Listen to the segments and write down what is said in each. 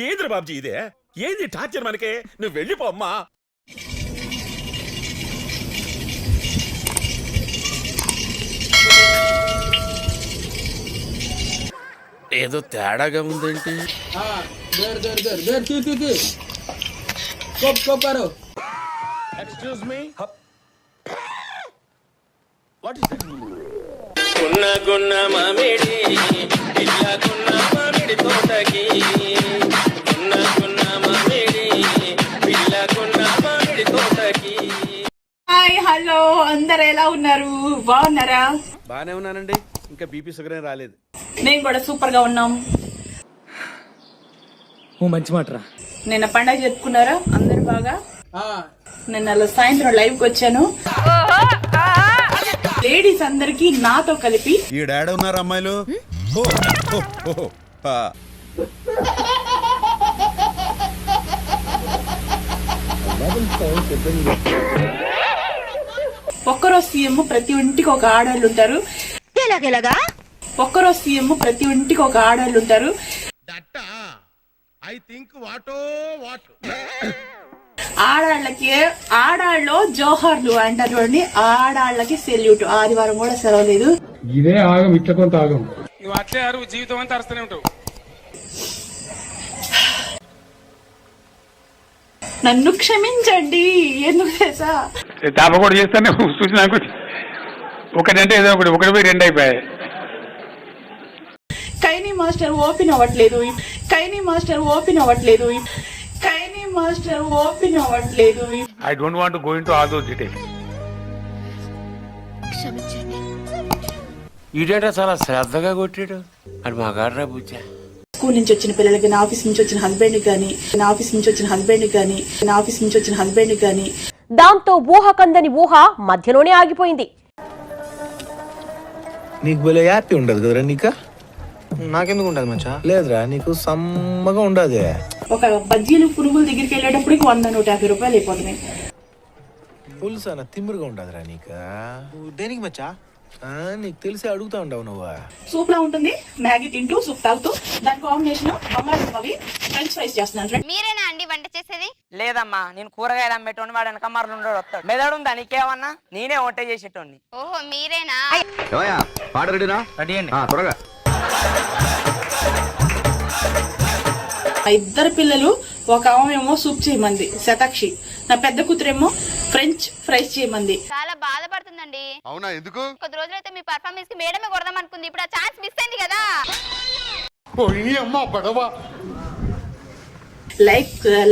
ఏంద్ర బాబుజీ ఇదే? ఏంది టార్చర్ మనకే? నువ్వు వెళ్ళిపో అమ్మా. ఏదో తేడాగా ఉందేంటి? Excuse me, what is that? గున్న గున్న మామిడి ఇట్లా గున్న మామిడి తోటకి గున్న గున్న మామిడి ఇట్లా గున్న మామిడి తోటకి. హాయ్, హలో, అందరు ఎలా ఉన్నారు? బాగున్నారా? బానే ఉన్నానండి. ఇంకా బీపీ షుగర్ ఏం రాలేదు. నేను కూడా సూపర్ గా ఉన్నాం. మంచి మాటరా. నిన్న పండగ జరుపుకున్నారా అందరు బాగా? నిన్న సాయంత్రం లైవ్ కి వచ్చాను. లేడీస్ అందరికి నాతో కలిపి ఈ డాడ్ ఉన్నారు అమ్మాయిలు. ఒక్కరోజు సీఎం ప్రతి ఇంటికి ఒక ఆడవాళ్ళు ఉంటారు. ఒక్కరోజు సీఎం ప్రతి ఇంటికి ఒక ఆడవాళ్ళు ఉంటారు. ఆడాళ్ళకి ఆడాళ్ళు జోహార్లు అంటారు చూడండి. ఆడాళ్ళకి సెల్యూట్. ఆదివారం కూడా సెలవు లేదు. ఇదే ఆగం, ఇట్లా కొంత ఆగం. నువ్వు అట్లే అరువు, జీవితం అంతా అరుస్తూనే ఉంటావు. నన్ను క్షమించండి. ఎందుకు తెలుసా? తాపకూడ చేస్తానే చూసిన ఒకటంటే ఏదో ఒకటి, ఒకటి పోయి రెండు అయిపోయాయి. కైనీ మాస్టర్ ఓపెన్ అవ్వట్లేదు. కైనీ మాస్టర్ ఓపెన్ అవ్వట్లేదు. కైనీ మాస్టర్ ఓపెన్ అవ్వట్లేదు. I don't want to go into all those details. ఈడేటా చాలా శ్రద్ధగా కొట్టాడు. అది మా గాడ్రా బుజ్జా. స్కూల్ నుంచి వచ్చిన పిల్లలకి, నా ఆఫీస్ నుంచి వచ్చిన హస్బెండ్ గానీ, నా ఆఫీస్ నుంచి వచ్చిన హస్బెండ్ గానీ, నా ఆఫీస్ నుంచి వచ్చిన హస్బెండ్ గానీ. దాంతో ఊహకందని ఊహ మధ్యలోనే ఆగిపోయింది. నీకు భలే హ్యాపీ ఉండదు కదరా? నీకా నాకెందుకు ఉండదు మచ్చా? లేదురా, నీకు సమ్మగా ఉండదు. ఒక బజ్జీలు పురుగుల దగ్గరికి వెళ్ళేటప్పటికి 100-150 రూపాయలు అయిపోతున్నాయి. పులుసా తిమ్మురుగా ఉండదురా నీకా? దేనికి మచ్చా? నీకు తెలిసి అడుగుతా ఉండవు నువ్వు. సూప్ లా ఉంటుంది. మ్యాగీ తింటూ సూప్ తాగుతూ దాని కాంబినేషన్ అమ్మాయి ఫ్రెంచ్ ఫ్రైస్ చేస్తున్నాను. మీరేనా అండి వంట చేసేది? లేదమ్మా, నేను కూరగాయలు అమ్మేటోని, వాడు వెనక మరలు ఉండడు వస్తాడు. మెదడుందా నీకేమన్నా? నేనే వంట చేసేటోని. ఓహో, మీరేనా? త్వరగా ఇద్దరు పిల్లలు, ఒక ఆమెమో సూప్ చేయమంది శతాక్షి, నా పెద్ద కూతురేమో ఫ్రెంచ్ ఫ్రైస్ చేయమంది. చాలా బాధపడుతుందండి. అవునా? ఎందుకు? కొద్ది రోజులైతే మీ పర్ఫార్మెన్స్ కి మేడమే కొడదాం అనుకుంది. ఇప్పుడు ఆ ఛాన్స్ మిస్ అయింది కదా.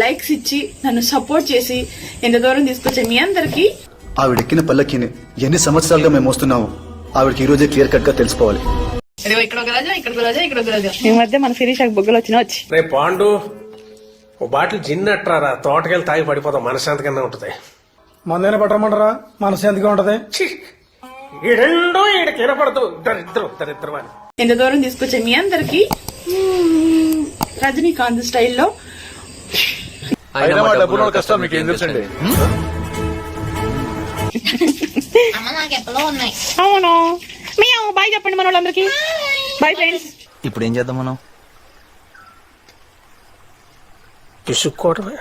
లైక్స్ ఇచ్చి నన్ను సపోర్ట్ చేసి ఎంత దూరం తీసుకొచ్చే మీ అందరికి, ఆవిడెక్కిన పల్లకిని ఎన్ని సంవత్సరాలుగా మేము వస్తున్నాము, ఆవిడకి ఈ రోజే క్లియర్ కట్ గా తెలిసిపోవాలి. ఈ మధ్య మన శిరీషకు బొగ్గలు వచ్చి రేపు పాండు ఓ బాటిల్ జిన్ అట్రారా, తోటకెళ్ళి తాగి పడిపోతాం. మనశాంతిగా ఉంటది. మందైనా పట్టమంటారా? మనశాంతిగా ఉంటది. ఈడెండో ఈడకి వినపడదు. దరిద్రం అని ఎంత దూరం తీసుకొచ్చే మీ అందరికి రజనీకాంత్ స్టైల్లో కష్టం మీకు ఏం తెలుసండి? అవును. బాయ్ చెప్పండి మన వాళ్ళందరికి. Bye friends. ఇప్పుడు ఏం చేద్దాం మనం? విసుక్కోవడమే.